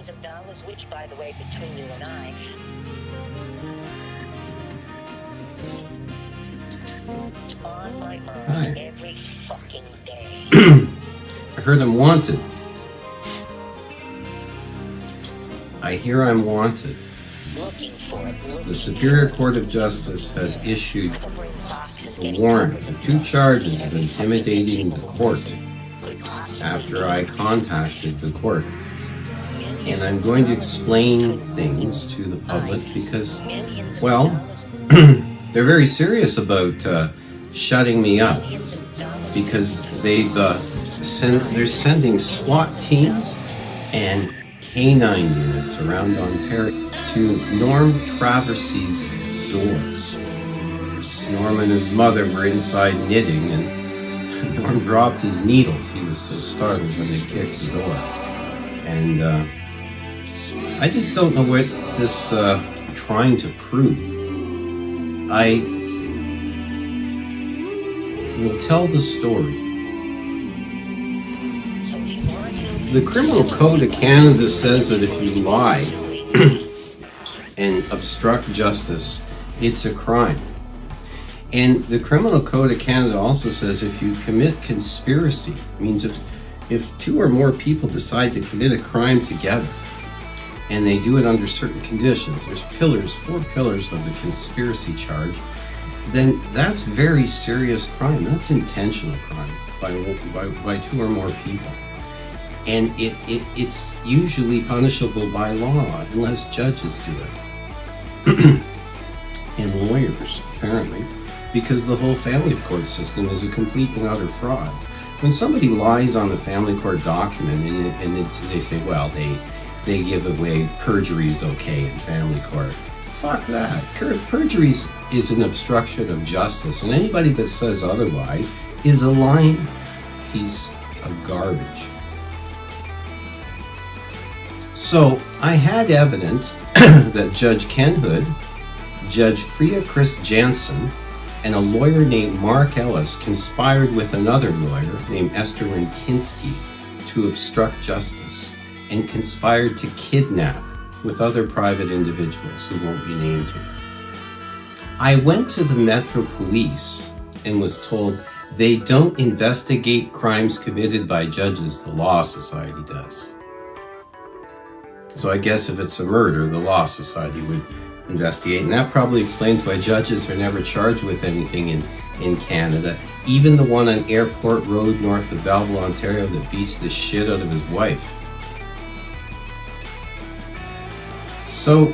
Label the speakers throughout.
Speaker 1: $1,000, which, by the way, between you and I, it's on my mind every fucking day.
Speaker 2: I heard I'm wanted. I hear I'm wanted. The Superior Court of Justice has issued a warrant for 2 charges of intimidating the court after I contacted the court. And I'm going to explain things to the public because, well, they're very serious about shutting me up because they're sending SWAT teams and canine units around Ontario to Norm Traversy's door. Norm and his mother were inside knitting, and Norm dropped his needles. He was so startled when they kicked the door. And I just don't know what this trying to prove. I will tell the story. The Criminal Code of Canada says that if you lie and obstruct justice, it's a crime. And the Criminal Code of Canada also says if you commit conspiracy, means if 2 or more people decide to commit a crime together, and they do it under certain conditions, there's 4 pillars of the conspiracy charge, then that's very serious crime. That's intentional crime by 2 or more people. And it's usually punishable by law unless judges do it. And lawyers, apparently, because the whole family court system is a complete and utter fraud. When somebody lies on a family court document and they say, well, they give away perjury is okay in family court. Fuck that. Perjury is an obstruction of justice, and anybody that says otherwise is a lying piece of garbage. So I had evidence that Judge Ken Hood, Judge Freya Chris Jansen, and a lawyer named Mark Ellis conspired with another lawyer named Esther Kinski to obstruct justice and conspired to kidnap with other private individuals who won't be named here. I went to the Metro Police and was told they don't investigate crimes committed by judges, the Law Society does. So I guess if it's a murder, the Law Society would investigate, and that probably explains why judges are never charged with anything in Canada. Even the one on Airport Road north of Belleville, Ontario that beats the shit out of his wife. So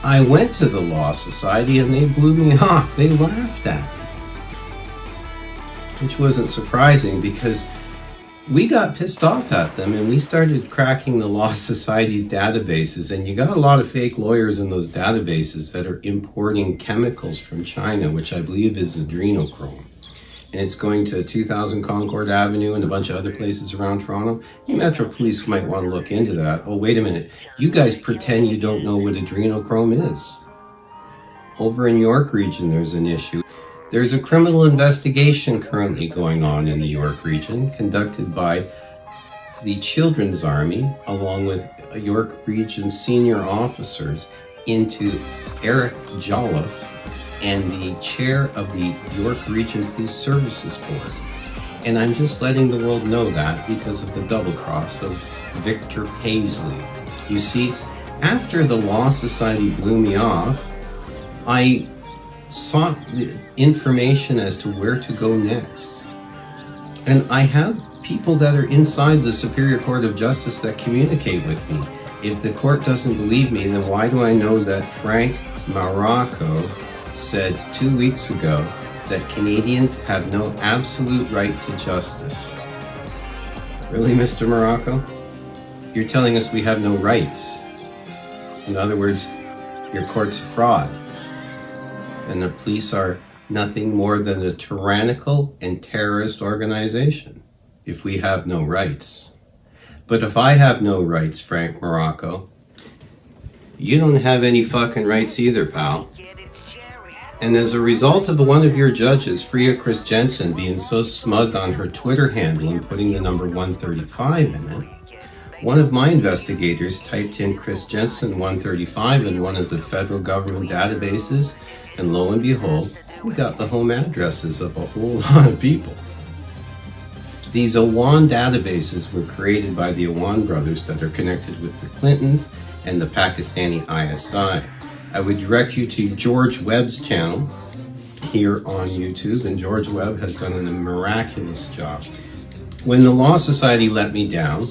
Speaker 2: I went to the Law Society and they blew me off. They laughed at me. Which wasn't surprising because we got pissed off at them and we started cracking the Law Society's databases, and you got a lot of fake lawyers in those databases that are importing chemicals from China, which I believe is adrenochrome. And it's going to 2000 Concord Avenue and a bunch of other places around Toronto. You Metro Police might want to look into that. Oh, wait a minute. You guys pretend you don't know what adrenochrome is. Over in York Region, there's an issue. There's a criminal investigation currently going on in the York Region, conducted by the Children's Army, along with York Region senior officers, into Eric Jolliffe and the chair of the York Region Police Services Board. And I'm just letting the world know that because of the double cross of Victor Paisley. You see, after the Law Society blew me off, I sought the information as to where to go next. And I have people that are inside the Superior Court of Justice that communicate with me. If the court doesn't believe me, then why do I know that Frank Morocco said 2 weeks ago that Canadians have no absolute right to justice? Really, Mr. Morocco? You're telling us we have no rights. In other words, your court's a fraud. And the police are nothing more than a tyrannical and terrorist organization if we have no rights. But if I have no rights, Frank Morocco, you don't have any fucking rights either, pal. And as a result of one of your judges, Freya Chris Jensen, being so smug on her Twitter handle and putting the number 135 in it, One of my investigators typed in Chris Jensen 135 in one of the federal government databases, and lo and behold, we got the home addresses of a whole lot of people. These Awan databases were created by the Awan brothers that are connected with the Clintons and the Pakistani ISI. I would direct you to George Webb's channel here on YouTube, and George Webb has done a miraculous job. When the Law Society let me down,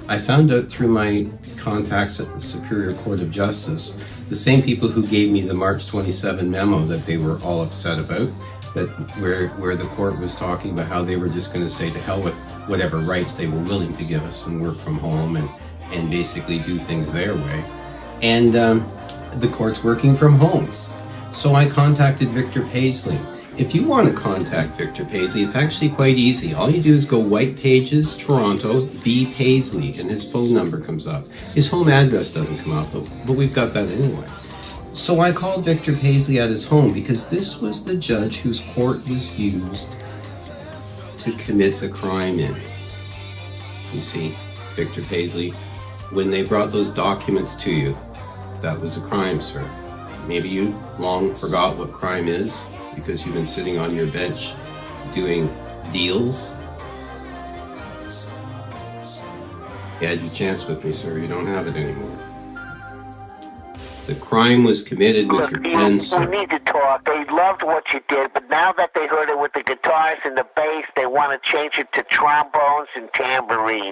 Speaker 2: I found out through my contacts at the Superior Court of Justice, the same people who gave me the March 27 memo that they were all upset about, but where the court was talking about how they were just going to say to hell with whatever rights they were willing to give us and work from home and basically do things their way. And the court's working from home. So I contacted Victor Paisley. If you want to contact Victor Paisley, it's actually quite easy. All you do is go White Pages, Toronto, V. Paisley, and his phone number comes up. His home address doesn't come up, but we've got that anyway. So I called Victor Paisley at his home because this was the judge whose court was used to commit the crime in. You see, Victor Paisley, when they brought those documents to you, that was a crime, sir. Maybe you long forgot what crime is because you've been sitting on your bench doing deals. You had your chance with me, sir. You don't have it anymore. The crime was committed with your pen, sir.
Speaker 1: We need to talk. They loved what you did, but now that they heard it with the guitars and the bass, they want to change it to trombones and tambourines.